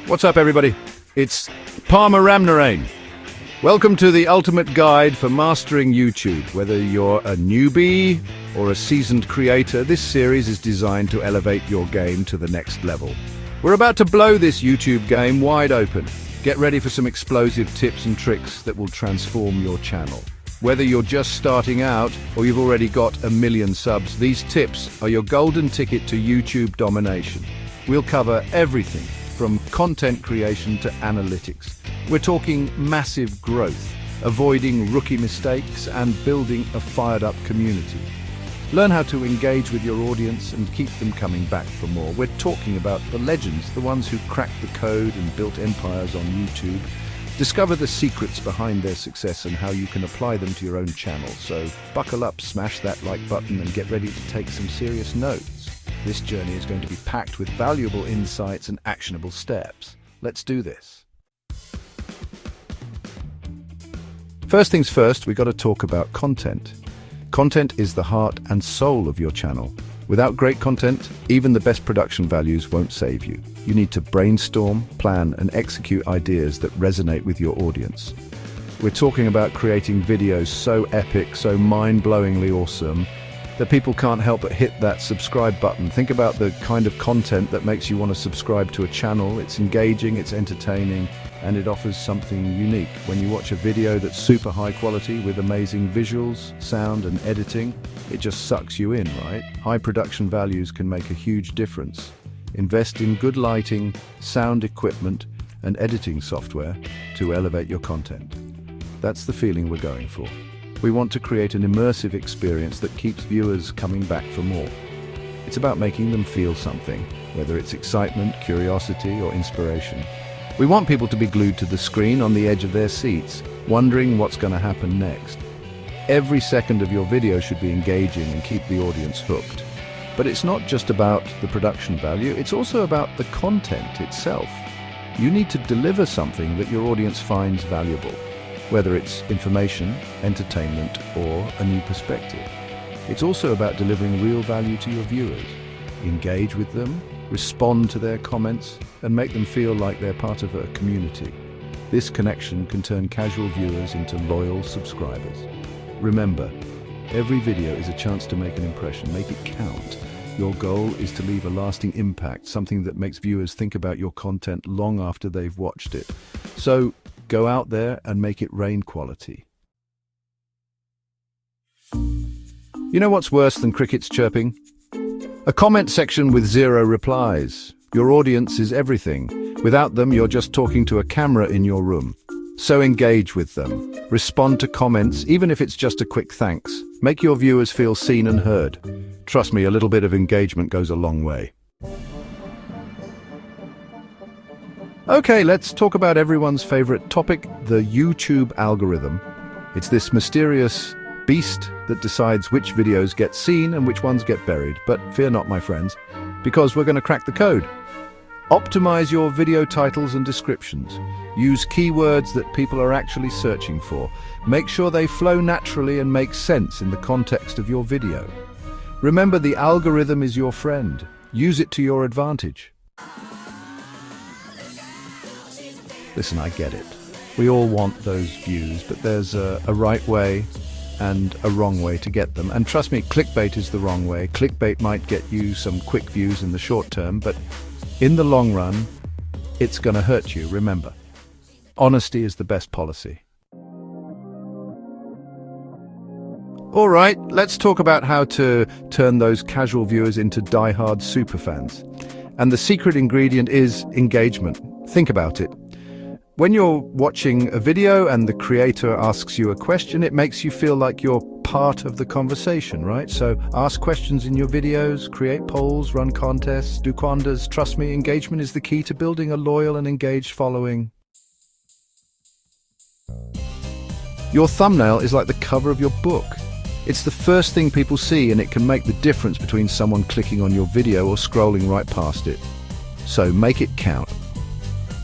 What's up, everybody? It's Palmer Ramnarain. Welcome to the ultimate guide for mastering YouTube. Whether you're a newbie or a seasoned creator, this series is designed to elevate your game to the next level. We're about to blow this YouTube game wide open. Get ready for some explosive tips and tricks that will transform your channel. Whether you're just starting out or you've already got 1 million subs, these tips are your golden ticket to YouTube domination. We'll cover everything from content creation to analytics. We're talking massive growth, avoiding rookie mistakes, and building a fired-up community. Learn how to engage with your audience and keep them coming back for more. We're talking about the legends, the ones who cracked the code and built empires on YouTube. Discover the secrets behind their success and how you can apply them to your own channel. So buckle up, smash that like button, and get ready to take some serious notes. This journey is going to be packed with valuable insights and actionable steps. Let's do this. First things first, we've got to talk about content. Content is the heart and soul of your channel. Without great content, even the best production values won't save you. You need to brainstorm, plan, and execute ideas that resonate with your audience. We're talking about creating videos so epic, so mind-blowingly awesome, that people can't help but hit that subscribe button. Think about the kind of content that makes you want to subscribe to a channel. It's engaging, it's entertaining, and it offers something unique. When you watch a video that's super high quality with amazing visuals, sound, and editing, it just sucks you in, right? High production values can make a huge difference. Invest in good lighting, sound equipment, and editing software to elevate your content. That's the feeling we're going for. We want to create an immersive experience that keeps viewers coming back for more. It's about making them feel something, whether it's excitement, curiosity, or inspiration. We want people to be glued to the screen on the edge of their seats, wondering what's going to happen next. Every second of your video should be engaging and keep the audience hooked. But it's not just about the production value, it's also about the content itself. You need to deliver something that your audience finds valuable, whether it's information, entertainment, or a new perspective. It's also about delivering real value to your viewers. Engage with them, respond to their comments, and make them feel like they're part of a community. This connection can turn casual viewers into loyal subscribers. Remember, every video is a chance to make an impression. Make it count. Your goal is to leave a lasting impact, something that makes viewers think about your content long after they've watched it. So, go out there and make it rain quality. You know what's worse than crickets chirping? A comment section with 0 replies. Your audience is everything. Without them, you're just talking to a camera in your room. So engage with them. Respond to comments, even if it's just a quick thanks. Make your viewers feel seen and heard. Trust me, a little bit of engagement goes a long way. Okay, let's talk about everyone's favorite topic, the YouTube algorithm. It's this mysterious beast that decides which videos get seen and which ones get buried. But fear not, my friends, because we're going to crack the code. Optimize your video titles and descriptions. Use keywords that people are actually searching for. Make sure they flow naturally and make sense in the context of your video. Remember, the algorithm is your friend. Use it to your advantage. Listen, I get it. We all want those views, but there's a right way and a wrong way to get them. And trust me, clickbait is the wrong way. Clickbait might get you some quick views in the short term, but in the long run, it's going to hurt you. Remember, honesty is the best policy. All right, let's talk about how to turn those casual viewers into die-hard superfans. And the secret ingredient is engagement. Think about it. When you're watching a video and the creator asks you a question, it makes you feel like you're part of the conversation, right? So ask questions in your videos, create polls, run contests, do quandas. Trust me, engagement is the key to building a loyal and engaged following. Your thumbnail is like the cover of your book. It's the first thing people see, and it can make the difference between someone clicking on your video or scrolling right past it. So make it count.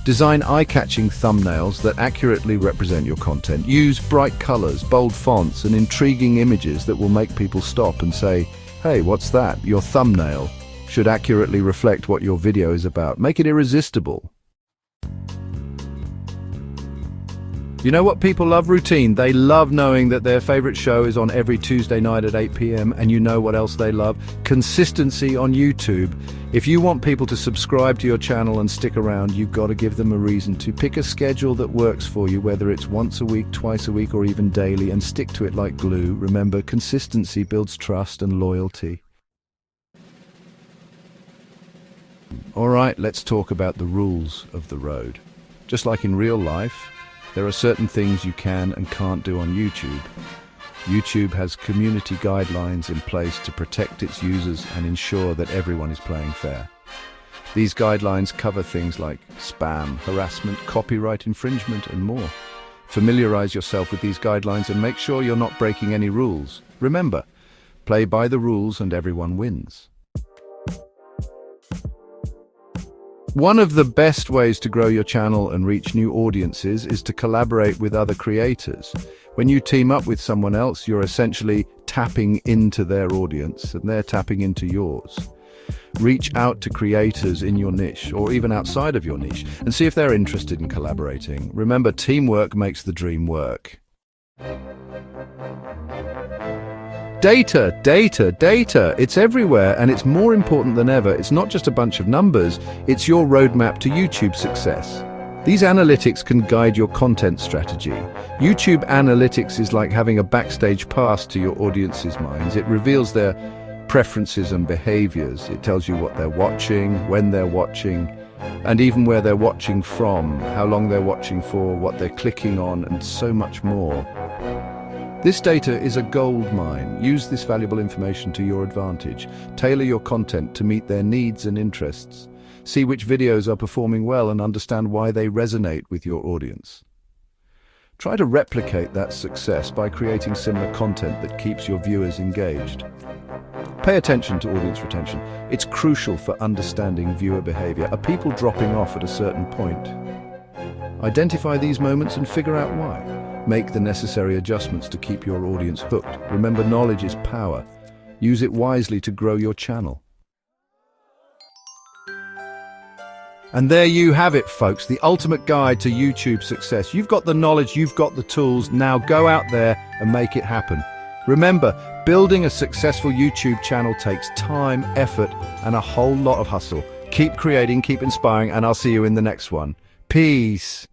Design eye-catching thumbnails that accurately represent your content. Use bright colors, bold fonts, and intriguing images that will make people stop and say, "Hey, what's that?" Your thumbnail should accurately reflect what your video is about. Make it irresistible. You know what people love? Routine. They love knowing that their favorite show is on every Tuesday night at 8 p.m. And you know what else they love? Consistency on YouTube. If you want people to subscribe to your channel and stick around, you've got to give them a reason to. Pick a schedule that works for you, whether it's once a week, twice a week, or even daily, and stick to it like glue. Remember, consistency builds trust and loyalty. All right, let's talk about the rules of the road. Just like in real life, there are certain things you can and can't do on YouTube. YouTube has community guidelines in place to protect its users and ensure that everyone is playing fair. These guidelines cover things like spam, harassment, copyright infringement, and more. Familiarize yourself with these guidelines and make sure you're not breaking any rules. Remember, play by the rules and everyone wins. One of the best ways to grow your channel and reach new audiences is to collaborate with other creators. When you team up with someone else, you're essentially tapping into their audience and they're tapping into yours. Reach out to creators in your niche or even outside of your niche and see if they're interested in collaborating. Remember, teamwork makes the dream work. Data. It's everywhere and it's more important than ever. It's not just a bunch of numbers, it's your roadmap to YouTube success. These analytics can guide your content strategy. YouTube analytics is like having a backstage pass to your audience's minds. It reveals their preferences and behaviors. It tells you what they're watching, when they're watching, and even where they're watching from, how long they're watching for, what they're clicking on, and so much more. This data is a gold mine. Use this valuable information to your advantage. Tailor your content to meet their needs and interests. See which videos are performing well and understand why they resonate with your audience. Try to replicate that success by creating similar content that keeps your viewers engaged. Pay attention to audience retention. It's crucial for understanding viewer behavior. Are people dropping off at a certain point? Identify these moments and figure out why. Make the necessary adjustments to keep your audience hooked. Remember, knowledge is power. Use it wisely to grow your channel. And there you have it, folks, the ultimate guide to YouTube success. You've got the knowledge, you've got the tools. Now go out there and make it happen. Remember, building a successful YouTube channel takes time, effort, and a whole lot of hustle. Keep creating, keep inspiring, and I'll see you in the next one. Peace.